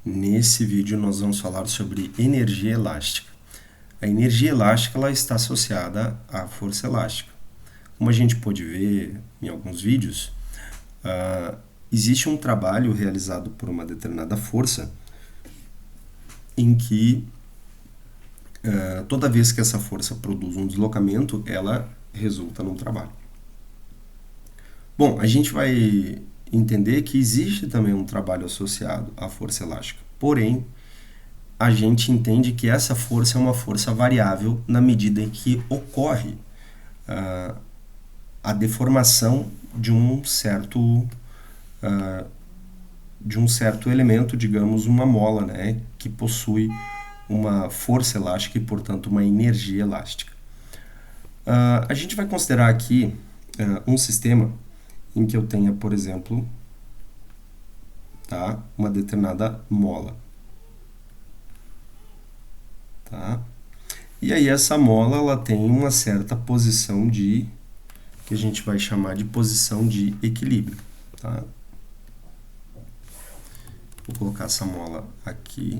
Nesse vídeo nós vamos falar sobre energia elástica. A energia elástica ela está associada à força elástica. Como a gente pode ver em alguns vídeos, existe um trabalho realizado por uma determinada força em que toda vez que essa força produz um deslocamento, ela resulta num trabalho. Bom, a gente vai entender que existe também um trabalho associado à força elástica. Porém, a gente entende que essa força é uma força variável na medida em que ocorre a deformação de um certo elemento, digamos, uma mola, né, que possui uma força elástica e, portanto, uma energia elástica. A gente vai considerar aqui um sistema em que eu tenha, por exemplo, tá, uma determinada mola. Tá? E aí essa mola ela tem uma certa posição que a gente vai chamar de posição de equilíbrio. Tá? Vou colocar essa mola aqui,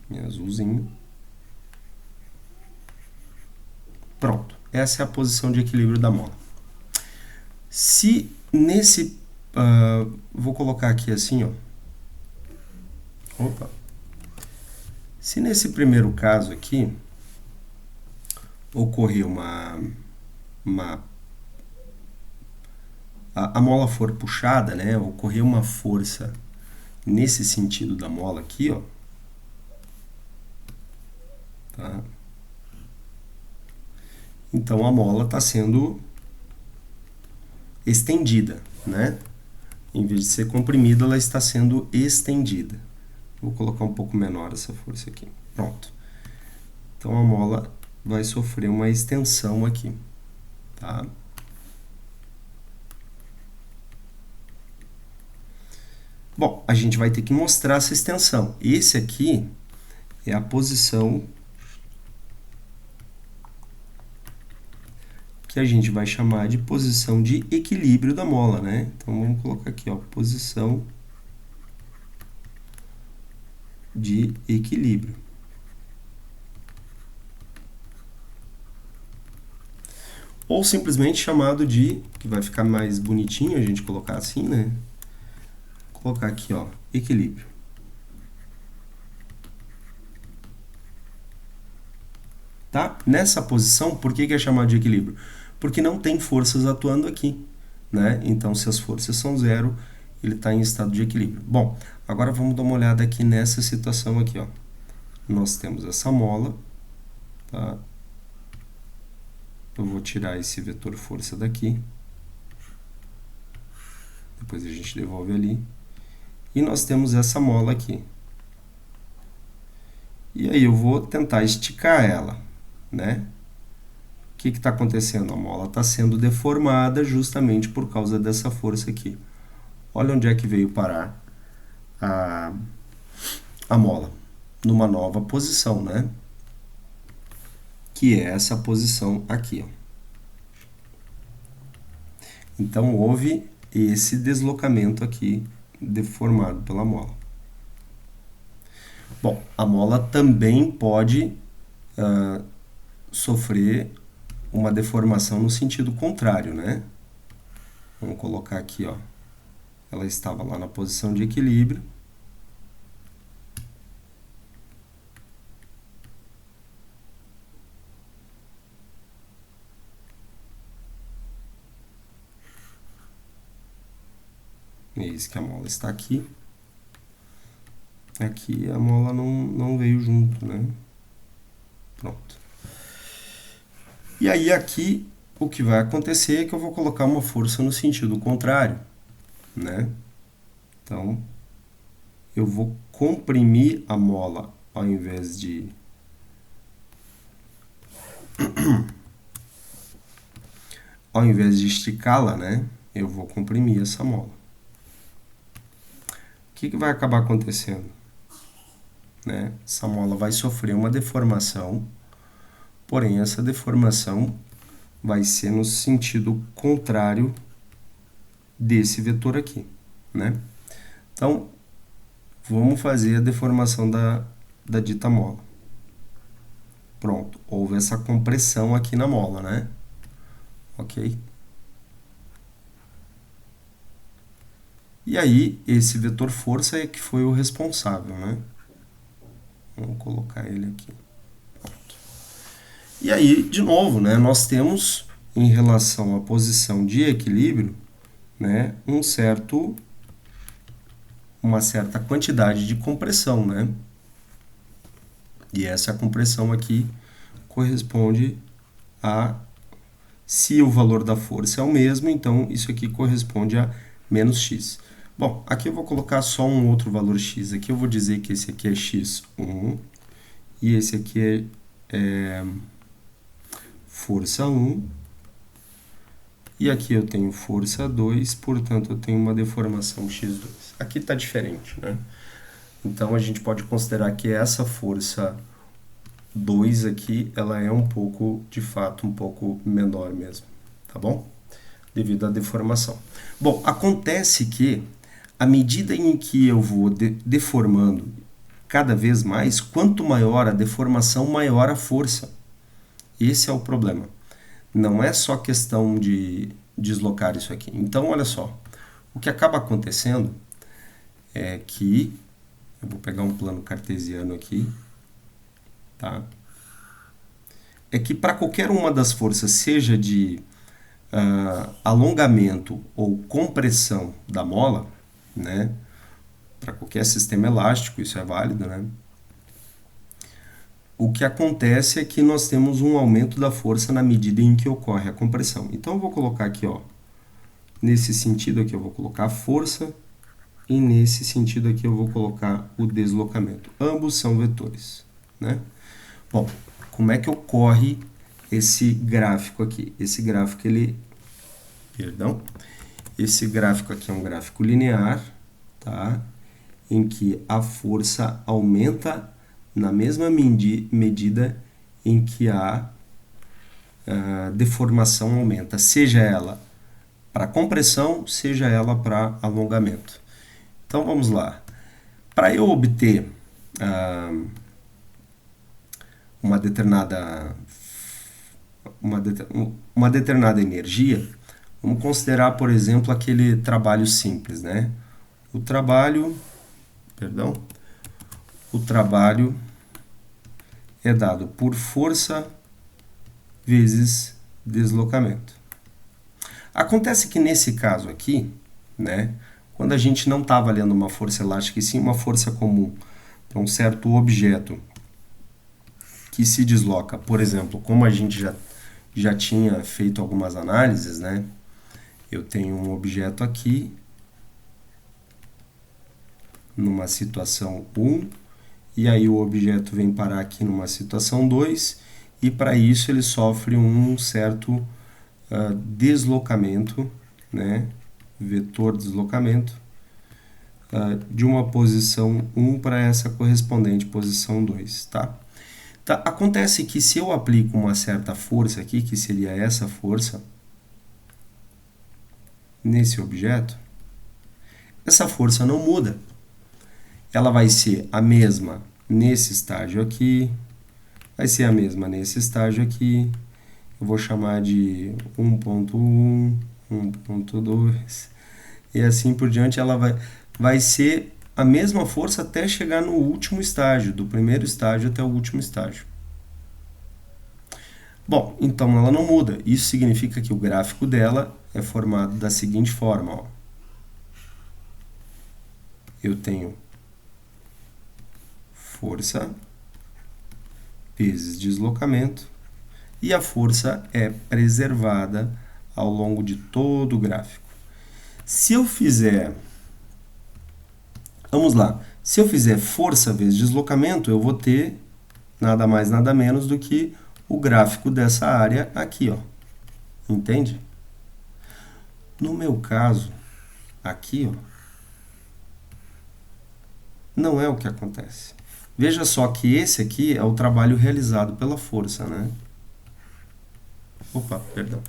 em azulzinho. Pronto, essa é a posição de equilíbrio da mola. Se nesse... vou colocar aqui assim, ó. Opa. Se nesse primeiro caso aqui ocorrer a mola for puxada, né, ocorrer uma força nesse sentido da mola aqui, ó, tá? Então a mola está sendo estendida, né? Em vez de ser comprimida, ela está sendo estendida. Vou colocar um pouco menor essa força aqui. Pronto. Então a mola vai sofrer uma extensão aqui, tá? Bom, a gente vai ter que mostrar essa extensão. Esse aqui é a posição que a gente vai chamar de posição de equilíbrio da mola, né? Então vamos colocar aqui, ó, posição de equilíbrio. Ou simplesmente chamado de, que vai ficar mais bonitinho a gente colocar assim, né? Colocar aqui, ó, equilíbrio. Tá? Nessa posição, por que é chamado de equilíbrio? Porque não tem forças atuando aqui, né? Então, se as forças são zero, ele está em estado de equilíbrio. Bom, agora vamos dar uma olhada aqui nessa situação aqui, ó. Nós temos essa mola, tá? Eu vou tirar esse vetor força daqui. Depois a gente devolve ali. E nós temos essa mola aqui. E aí eu vou tentar esticar ela, né? O que está acontecendo? A mola está sendo deformada justamente por causa dessa força aqui. Olha onde é que veio parar a mola. Numa nova posição, né? Que é essa posição aqui, ó. Então, houve esse deslocamento aqui deformado pela mola. Bom, a mola também pode sofrer uma deformação no sentido contrário, né? Vamos colocar aqui, ó. Ela estava lá na posição de equilíbrio. Eis que a mola está aqui. Aqui a mola não veio junto, né? Pronto. E aí aqui o que vai acontecer é que eu vou colocar uma força no sentido contrário, né? Então, eu vou comprimir a mola ao invés de esticá-la, né? Eu vou comprimir essa mola. O que vai acabar acontecendo? Né? Essa mola vai sofrer uma deformação, porém essa deformação vai ser no sentido contrário desse vetor aqui, né? Então, Vamos fazer a deformação da dita mola. Pronto, houve essa compressão aqui na mola, né? Ok? E aí, esse vetor força é que foi o responsável, né? Vamos colocar ele aqui. Pronto. E aí, de novo, né, nós temos, em relação à posição de equilíbrio, né, uma certa quantidade de compressão, né? E essa compressão aqui corresponde a, se o valor da força é o mesmo, então isso aqui corresponde a menos x. Bom, aqui eu vou colocar só um outro valor x. Aqui eu vou dizer que esse aqui é x1 e esse aqui é força 1. E aqui eu tenho força 2, portanto eu tenho uma deformação x2. Aqui está diferente, né? Então a gente pode considerar que essa força 2 aqui, ela é um pouco, de fato, um pouco menor mesmo, tá bom? Devido à deformação. Bom, acontece que, à medida em que eu vou deformando cada vez mais, quanto maior a deformação, maior a força. Esse é o problema. Não é só questão de deslocar isso aqui. Então, olha só, o que acaba acontecendo é que, eu vou pegar um plano cartesiano aqui, tá? É que para qualquer uma das forças, seja de alongamento ou compressão da mola, né? Para qualquer sistema elástico, isso é válido, né? O que acontece é que nós temos um aumento da força na medida em que ocorre a compressão. Então, eu vou colocar aqui, ó, nesse sentido aqui eu vou colocar a força e nesse sentido aqui eu vou colocar o deslocamento. Ambos são vetores, né? Bom, como é que ocorre esse gráfico aqui? Esse gráfico, esse gráfico aqui é um gráfico linear, tá? Em que a força aumenta na mesma medida em que a deformação aumenta, seja ela para compressão, seja ela para alongamento. Então, vamos lá. Para eu obter uma determinada energia, vamos considerar, por exemplo, aquele trabalho simples, né? O trabalho é dado por força vezes deslocamento. Acontece que nesse caso aqui, né, quando a gente não está avaliando uma força elástica e sim uma força comum para um certo objeto que se desloca, por exemplo, como a gente já tinha feito algumas análises, né, eu tenho um objeto aqui numa situação 1, e aí o objeto vem parar aqui numa situação 2, e para isso ele sofre um certo deslocamento, né, vetor deslocamento, de uma posição 1 para essa correspondente posição 2, tá? Acontece que se eu aplico uma certa força aqui, que seria essa força, nesse objeto, essa força não muda. Ela vai ser a mesma nesse estágio aqui, vai ser a mesma nesse estágio aqui, eu vou chamar de 1.1, 1.2, e assim por diante. Ela vai ser a mesma força até chegar no último estágio, do primeiro estágio até o último estágio. Bom, então ela não muda. Isso significa que o gráfico dela é formado da seguinte forma, ó. Eu tenho força vezes deslocamento, e a força é preservada ao longo de todo o gráfico. Se eu fizer, vamos lá, se eu fizer força vezes deslocamento, eu vou ter nada mais, nada menos do que o gráfico dessa área aqui, ó. Entende? No meu caso, aqui, ó, não é o que acontece. Veja só que esse aqui é o trabalho realizado pela força, né? Opa, perdão.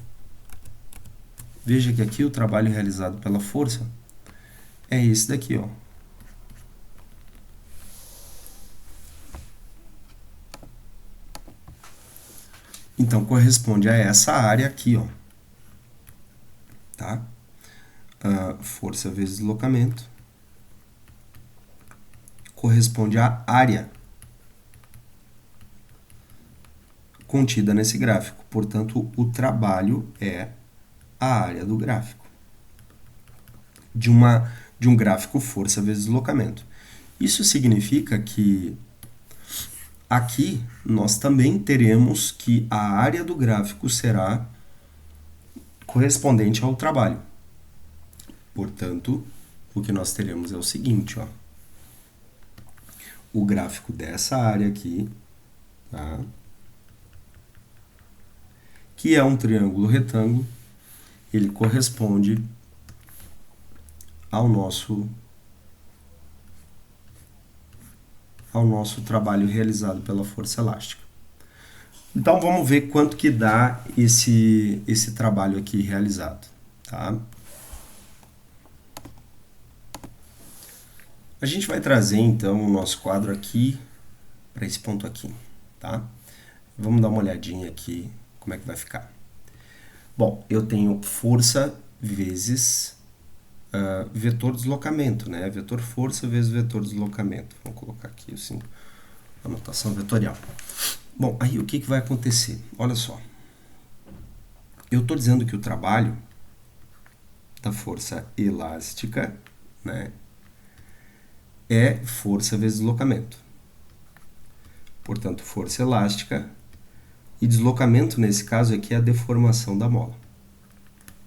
Veja que aqui o trabalho realizado pela força é esse daqui, ó. Então, corresponde a essa área aqui, ó. Tá? Força vezes deslocamento corresponde à área contida nesse gráfico. Portanto, o trabalho é a área do gráfico. De um gráfico força vezes deslocamento. Isso significa que aqui nós também teremos que a área do gráfico será correspondente ao trabalho. Portanto, o que nós teremos é o seguinte, ó. O gráfico dessa área aqui, tá? Que é um triângulo retângulo, ele corresponde ao nosso trabalho realizado pela força elástica. Então, vamos ver quanto que dá esse trabalho aqui realizado, tá? A gente vai trazer, então, o nosso quadro aqui para esse ponto aqui, tá? Vamos dar uma olhadinha aqui como é que vai ficar. Bom, eu tenho força vezes vetor deslocamento, né? Vetor força vezes vetor deslocamento. Vamos colocar aqui assim, a notação vetorial. Bom, aí o que vai acontecer? Olha só. Eu estou dizendo que o trabalho da força elástica, né, é força vezes deslocamento. Portanto, força elástica e deslocamento, nesse caso aqui, é a deformação da mola.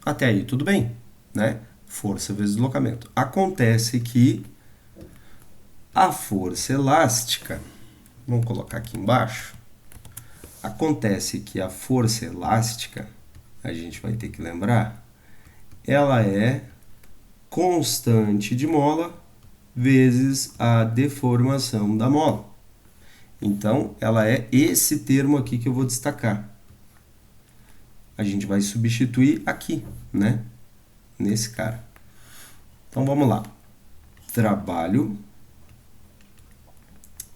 Até aí tudo bem, né? Força vezes deslocamento. Acontece que a força elástica, vamos colocar aqui embaixo, acontece que a força elástica, a gente vai ter que lembrar, ela é constante de mola vezes a deformação da mola. Então, ela é esse termo aqui que eu vou destacar. A gente vai substituir aqui, né? Nesse cara. Então, vamos lá. Trabalho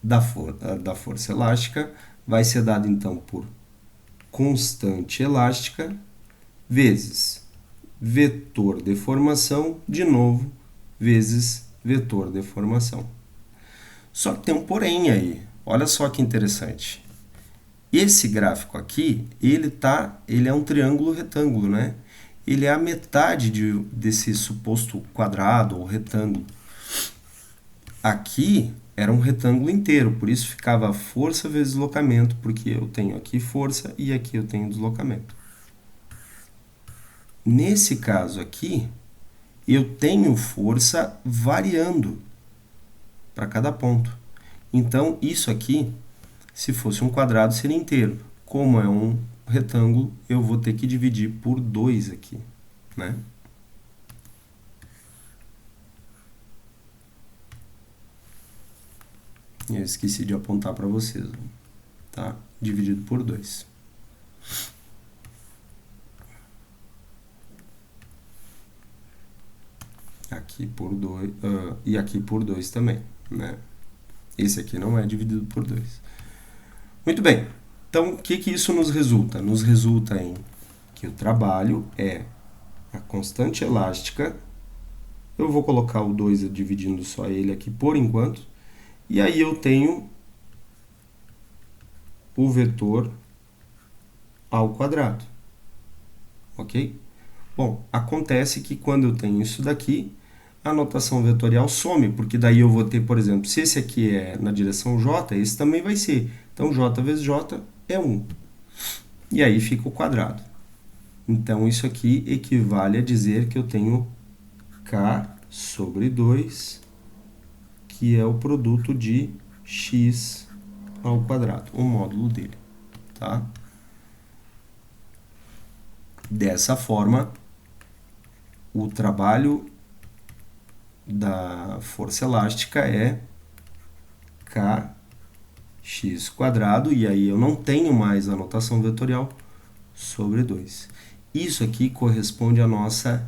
da força elástica vai ser dado, então, por constante elástica vezes vetor deformação, de novo, vezes vetor deformação. Só que tem um porém aí. Olha só que interessante. Esse gráfico aqui, ele é um triângulo retângulo, né? Ele é a metade desse suposto quadrado ou retângulo. Aqui era um retângulo inteiro, por isso ficava força vezes deslocamento, porque eu tenho aqui força e aqui eu tenho deslocamento. Nesse caso aqui, eu tenho força variando para cada ponto. Então, isso aqui, se fosse um quadrado, seria inteiro. Como é um retângulo, eu vou ter que dividir por 2 aqui, né? Eu esqueci de apontar para vocês, tá? Dividido por 2. Aqui por 2, e aqui por 2 também, né? Esse aqui não é dividido por 2. Muito bem. Então, o que isso nos resulta? Nos resulta em que o trabalho é a constante elástica. Eu vou colocar o 2 dividindo só ele aqui por enquanto. E aí eu tenho o vetor ao quadrado. Ok? Bom, acontece que quando eu tenho isso daqui, a notação vetorial some, porque daí eu vou ter, por exemplo, se esse aqui é na direção j, esse também vai ser. Então, j vezes j é 1. E aí fica o quadrado. Então, isso aqui equivale a dizer que eu tenho k sobre 2, que é o produto de x ao quadrado, o módulo dele. Tá? Dessa forma, o trabalho da força elástica é kx quadrado, e aí eu não tenho mais a notação vetorial, sobre 2. Isso aqui corresponde à nossa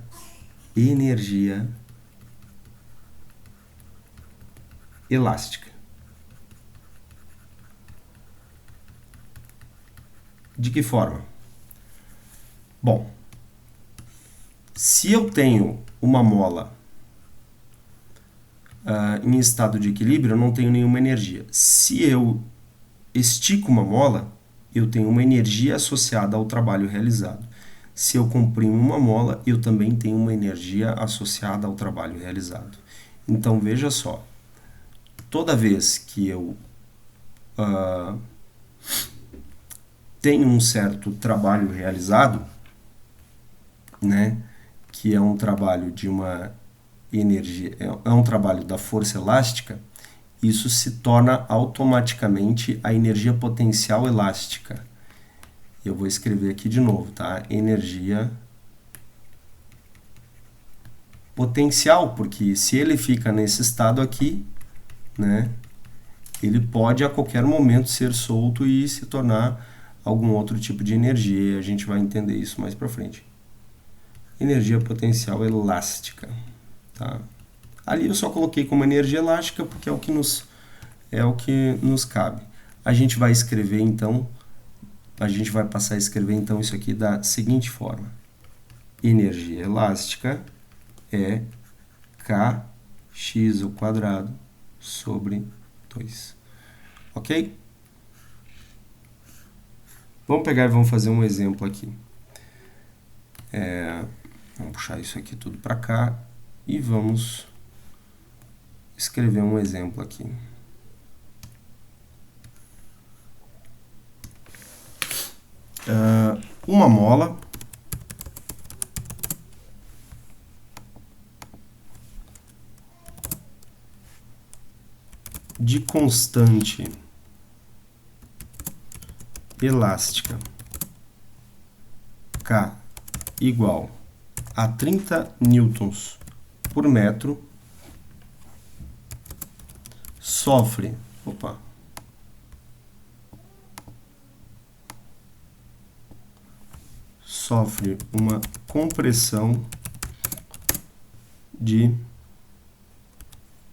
energia elástica. De que forma? Bom, se eu tenho uma mola em estado de equilíbrio, eu não tenho nenhuma energia. Se eu estico uma mola, eu tenho uma energia associada ao trabalho realizado. Se eu comprimo uma mola, eu também tenho uma energia associada ao trabalho realizado. Então, veja só, toda vez que eu tenho um certo trabalho realizado, né, que é um trabalho de uma energia, é um trabalho da força elástica, isso se torna automaticamente a energia potencial elástica. Eu vou escrever aqui de novo, tá? Energia potencial, porque se ele fica nesse estado aqui, né, ele pode a qualquer momento ser solto e se tornar algum outro tipo de energia. A gente vai entender isso mais para frente. Energia potencial elástica, tá? Ali eu só coloquei como energia elástica porque é o que nos cabe. A gente vai escrever então, a gente vai passar a escrever então isso aqui da seguinte forma: energia elástica é kx ao quadrado sobre 2. Ok? Vamos pegar e vamos fazer um exemplo aqui. Vamos puxar isso aqui tudo para cá e vamos escrever um exemplo aqui. Uma mola de constante elástica K igual a 30 newtons por metro sofre uma compressão de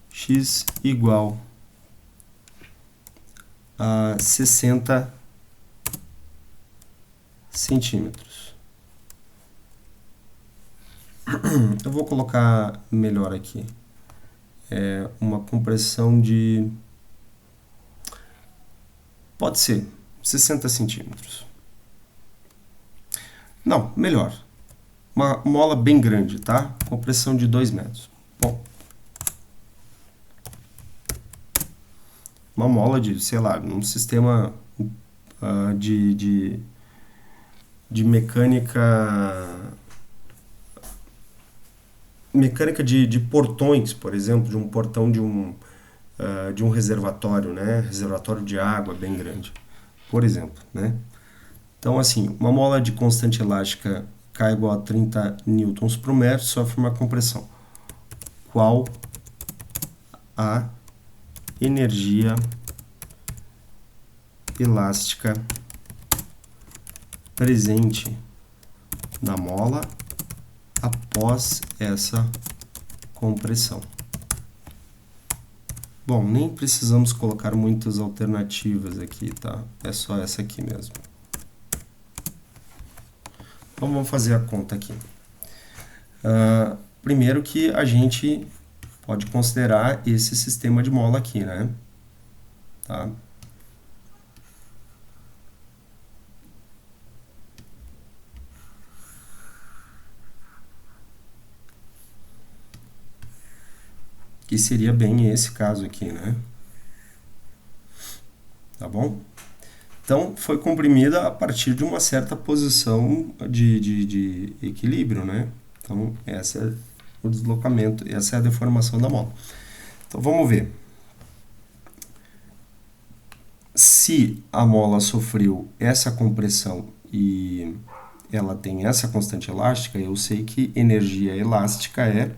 x igual a 60 centímetros. Eu vou colocar melhor aqui. É uma compressão de... Pode ser 60 centímetros. Não, melhor. Uma mola bem grande, tá? Compressão de 2 metros. Bom. Uma mola de, sei lá, num sistema de mecânica de portões, por exemplo, de um portão de um reservatório, né? Reservatório de água bem grande, por exemplo, né? Então, assim, uma mola de constante elástica K igual a 30 newtons por metro sofre uma compressão. Qual a energia elástica presente na mola após essa compressão? Bom, nem precisamos colocar muitas alternativas aqui, tá? É só essa aqui mesmo. Então, vamos fazer a conta aqui. Primeiro que a gente pode considerar esse sistema de mola aqui, né? Tá? Que seria bem esse caso aqui, né? Tá bom? Então, foi comprimida a partir de uma certa posição de equilíbrio, né? Então, esse é o deslocamento, essa é a deformação da mola. Então, vamos ver. Se a mola sofreu essa compressão e ela tem essa constante elástica, eu sei que energia elástica é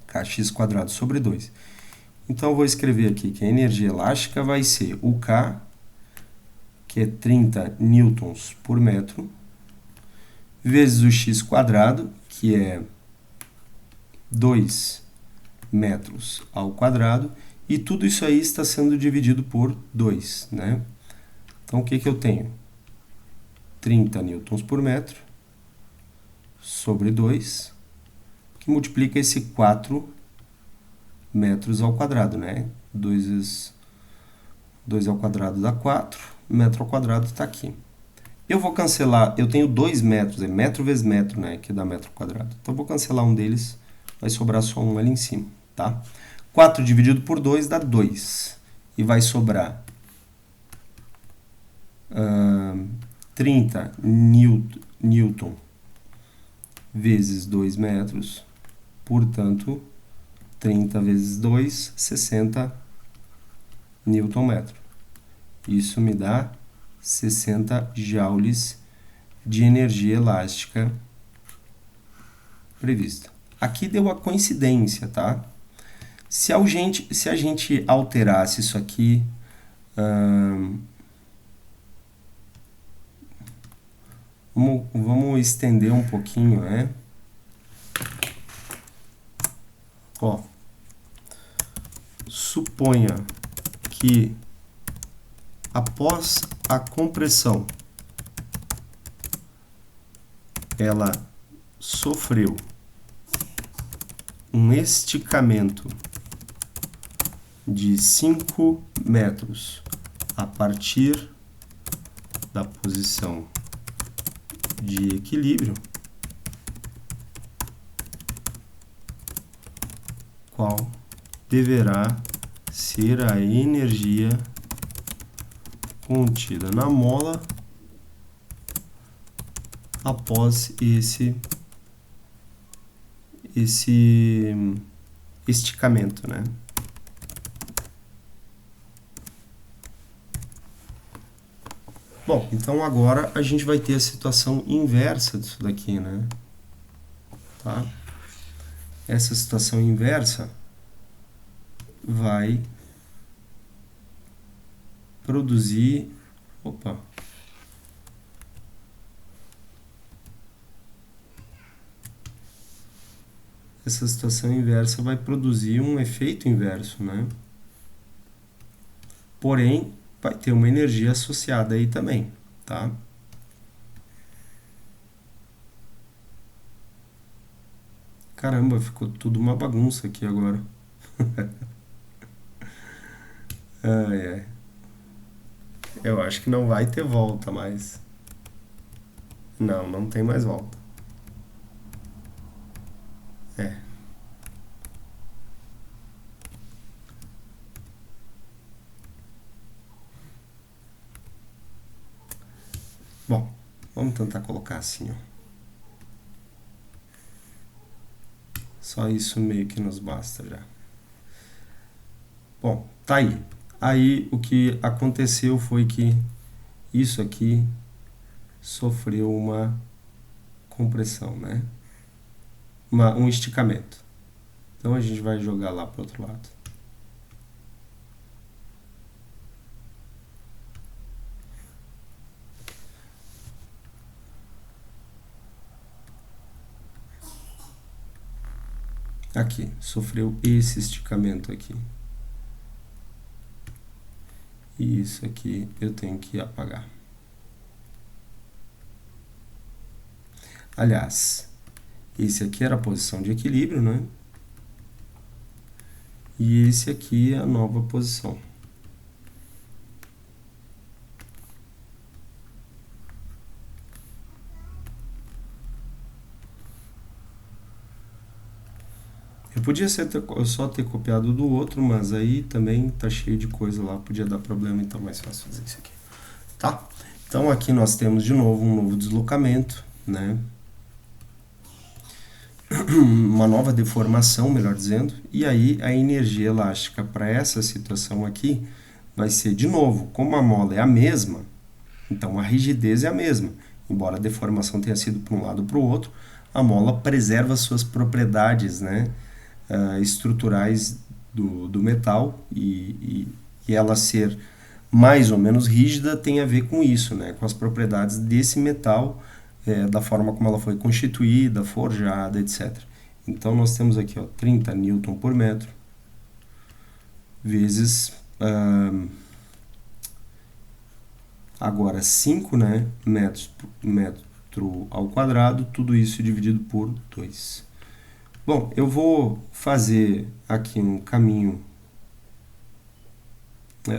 kx quadrado sobre 2. Então, eu vou escrever aqui que a energia elástica vai ser o K, que é 30 newtons por metro, vezes o x quadrado, que é 2 metros ao quadrado, e tudo isso aí está sendo dividido por 2, né? Então, o que eu tenho? 30 newtons por metro sobre 2, que multiplica esse 4 metros ao quadrado, né? 2 ao quadrado dá 4, metro ao quadrado está aqui. Eu vou cancelar, eu tenho 2 metros, é metro vezes metro, né? Que dá metro ao quadrado. Então, eu vou cancelar um deles, vai sobrar só um ali em cima, tá? 4 dividido por 2 dá 2. E vai sobrar 30 newton vezes 2 metros, portanto, 30 vezes 2, 60 newton metro. Isso me dá 60 joules de energia elástica prevista. Aqui deu a coincidência, tá? Se a gente alterasse isso aqui, vamos estender um pouquinho, né? Ó, suponha que após a compressão ela sofreu um esticamento de 5 metros a partir da posição de equilíbrio, qual deverá ser a energia contida na mola após esse esticamento, né? Bom, então agora a gente vai ter a situação inversa disso daqui, né? Tá? Essa situação inversa vai produzir... Opa! Essa situação inversa vai produzir um efeito inverso, né? Porém, vai ter uma energia associada aí também, tá? Caramba, ficou tudo uma bagunça aqui agora. Ai, ai. Eu acho que não vai ter volta mais. Não, não tem mais volta. É. Bom, vamos tentar colocar assim, ó. Só isso meio que nos basta já. Bom, tá aí. Aí o que aconteceu foi que isso aqui sofreu uma compressão, né? Um esticamento. Então a gente vai jogar lá para o outro lado. Aqui, sofreu esse esticamento aqui. E isso aqui eu tenho que apagar. Aliás, esse aqui era a posição de equilíbrio, né? E esse aqui é a nova posição. Eu podia só ter copiado do outro, mas aí também tá cheio de coisa lá, podia dar problema, então é mais fácil fazer isso aqui. Tá? Então aqui nós temos de novo um novo deslocamento, né? Uma nova deformação, melhor dizendo, e aí a energia elástica para essa situação aqui vai ser, de novo, como a mola é a mesma, então a rigidez é a mesma, embora a deformação tenha sido para um lado ou para o outro, a mola preserva suas propriedades, né, estruturais do metal, e ela ser mais ou menos rígida tem a ver com isso, né, com as propriedades desse metal, da forma como ela foi constituída, forjada, etc. Então, nós temos aqui, ó, 30 newton por metro vezes Agora, 5, né, metro ao quadrado, tudo isso dividido por 2. Bom, eu vou fazer aqui um caminho.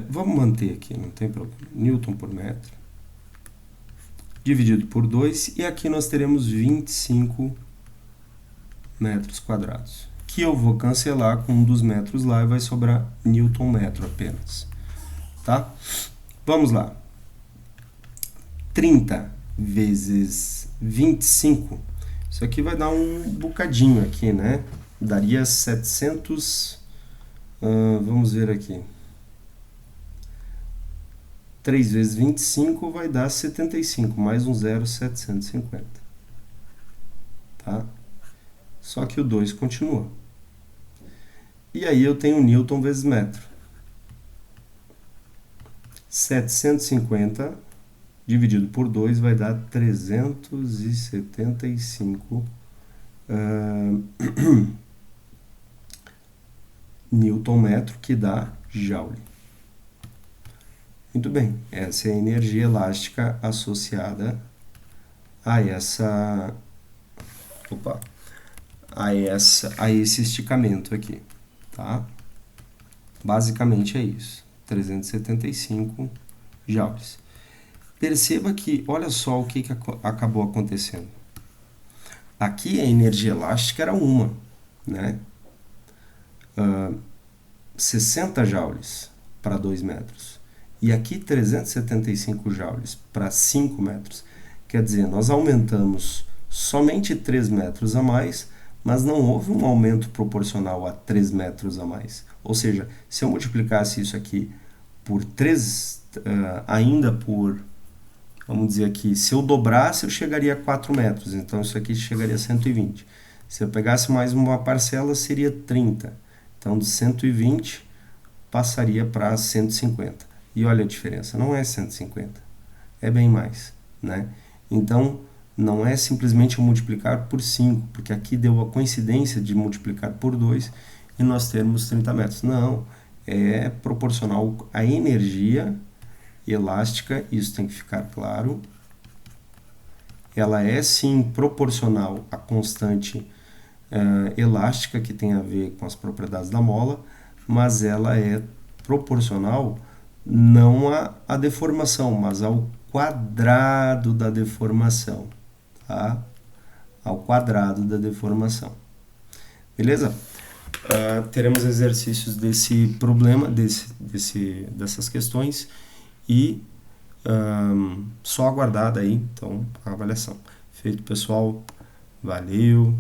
Vamos manter aqui, não tem problema. Newton por metro. Dividido por 2. E aqui nós teremos 25 metros quadrados. Que eu vou cancelar com um dos metros lá e vai sobrar Newton metro apenas. Tá? Vamos lá. 30 vezes 25. Isso aqui vai dar um bocadinho aqui, né? Daria 700... vamos ver aqui. 3 vezes 25 vai dar 75, mais um zero, 750. Tá? Só que o 2 continua. E aí eu tenho Newton vezes metro. 750 dividido por 2 vai dar 375 Newton metro, que dá Joule. Muito bem, essa é a energia elástica associada a esse esticamento aqui, tá? Basicamente é isso, 375 joules. Perceba que, olha só o que acabou acontecendo. Aqui a energia elástica era uma, né? 60 joules para 2 metros. E aqui 375 joules para 5 metros. Quer dizer, nós aumentamos somente 3 metros a mais, mas não houve um aumento proporcional a 3 metros a mais. Ou seja, se eu multiplicasse isso aqui por 3, vamos dizer aqui, se eu dobrasse, eu chegaria a 4 metros. Então, isso aqui chegaria a 120. Se eu pegasse mais uma parcela, seria 30. Então, de 120, passaria para 150. E olha a diferença, não é 150, é bem mais, né? Então, não é simplesmente eu multiplicar por 5, porque aqui deu a coincidência de multiplicar por 2 e nós termos 30 metros. Não, é proporcional à energia elástica, isso tem que ficar claro. Ela é sim proporcional à constante elástica, que tem a ver com as propriedades da mola, mas ela é proporcional não à deformação, mas ao quadrado da deformação, tá? Ao quadrado da deformação. Beleza? Teremos exercícios desse problema, dessas questões, e só aguardar aí, então, a avaliação. Feito, pessoal. Valeu!